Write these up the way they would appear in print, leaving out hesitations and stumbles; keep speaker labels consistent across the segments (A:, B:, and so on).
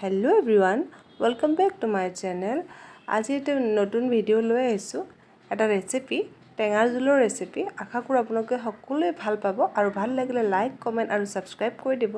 A: Hello everyone, welcome back to my channel. আজি এটা নতুন ভিডিও লৈ আহিছো এটা ৰেচিপি টেঙাৰ জোলৰ ৰেচিপি আশা কৰো আপোনালোকে সকলোৱে ভাল পাব আৰু ভাল লাগিলে লাইক কমেন্ট আৰু সাবস্ক্ৰাইব কৰি দিব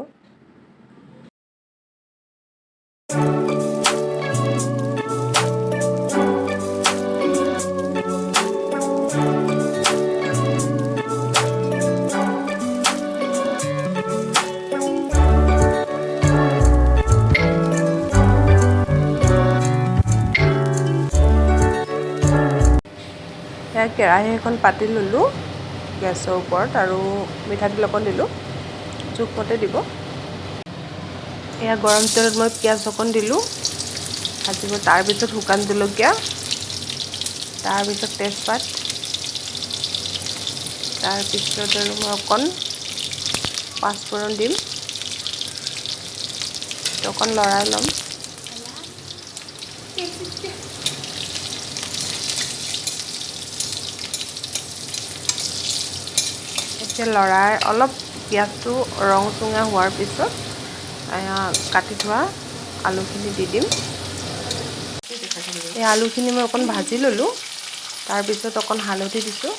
A: কেৰাহী এখন পাতি ললো গেছৰ ওপৰত আৰু মিঠাতেল অকণ দিলো জোখমতে দিব এয়া গৰম তেলত মই পিয়াজ অকণ দিলো ভাজিব তাৰ পিছত শুকান জলকীয়া তাৰ পিছত তেজপাত তাৰ পিছত আৰু মই অকণ পাঁচফোৰণ দিম অকণ লৰাই ল'ম এতিয়া লৰাই অলপ পিয়াজটো ৰং চুঙা হোৱাৰ পিছত কাটি থোৱা আলুখিনি দি দিম এই আলুখিনি মই অকণ ভাজি ললো তাৰ পিছত অকণ হালধি দিছো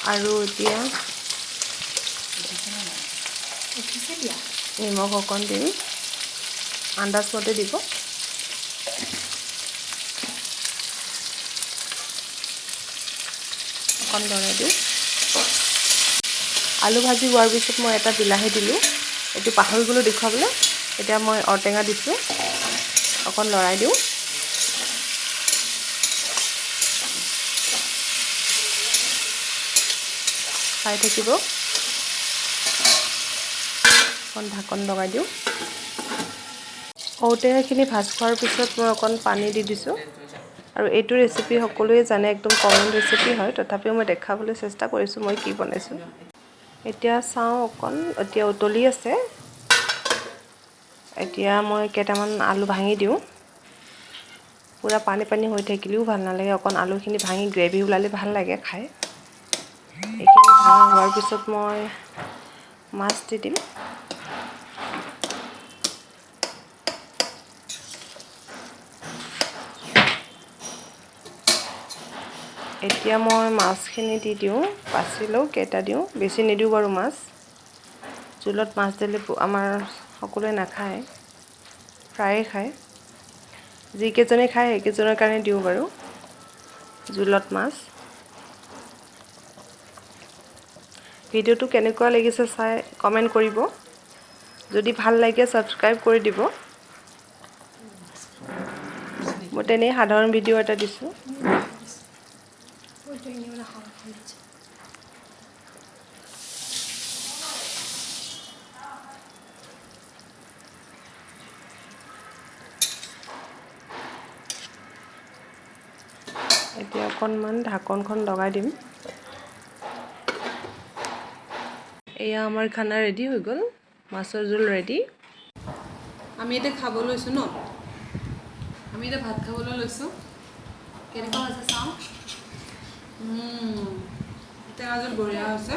A: আৰু এতিয়া নিমখ অকণ দিম আন্দাজ মতে দিব অকণ লৰাই দিওঁ আলু ভাজি হোৱাৰ পিছত মই এটা বিলাহী দিলো এটো পাহৰি গলো দেখুৱাবলৈ এতিয়া মই অৰটেঙা দিছো অকণ লৰাই দিওঁ খাই থাকিব অকণ ঢাকন লগাই দিওঁ অৰটেঙাখিনি ভাজ খোৱাৰ পিছত মই অকণ পানী দি দিছো আৰু এইটো ৰেচিপি সকলোৱে জানে একদম কমন ৰেচিপি হয় তথাপিও মই দেখাবলৈ চেষ্টা কৰিছো মই কি বনাইছো এতিয়া চাও অকণ এতিয়া উতলি আছে এতিয়া মই কেইটামান আলু ভাঙি দিওঁ পুৰা পানী পানী হৈ থাকিলেও ভাল নালাগে অকণ আলুখিনি ভাঙি গ্ৰেভি ওলালে ভাল লাগে খাই এইখিনি ভাঙা হোৱাৰ পিছত মই মাছ দি দিম এতিয়া মই মাছখিনি দি দিওঁ বাছি লওঁ কেইটা দিওঁ বেছি নিদিওঁ বাৰু মাছ জোলত মাছ দিলে আমাৰ সকলোৱে নাখায় ফ্ৰাই খায় যিকেইজনে খায় সেইকেইজনৰ কাৰণে দিওঁ বাৰু জোলত মাছ ভিডিওটো কেনেকুৱা লাগিছে চাই কমেন্ট কৰিব যদি ভাল লাগে সাবস্ক্ৰাইব কৰি দিব মই তেনে সাধাৰণ ভিডিও এটা দিছো এতিয়া অকণমান ঢাকনখন লগাই দিম এয়া আমাৰ খানা ৰেডি হৈ গ'ল মাছৰ জোল ৰেডি
B: আমি এটা খাব লৈছো ন আমি এটা ভাত খাবলৈ লৈছো কেনেকুৱা হৈছে চাও টেঙা জোল বঢ়িয়া হৈছে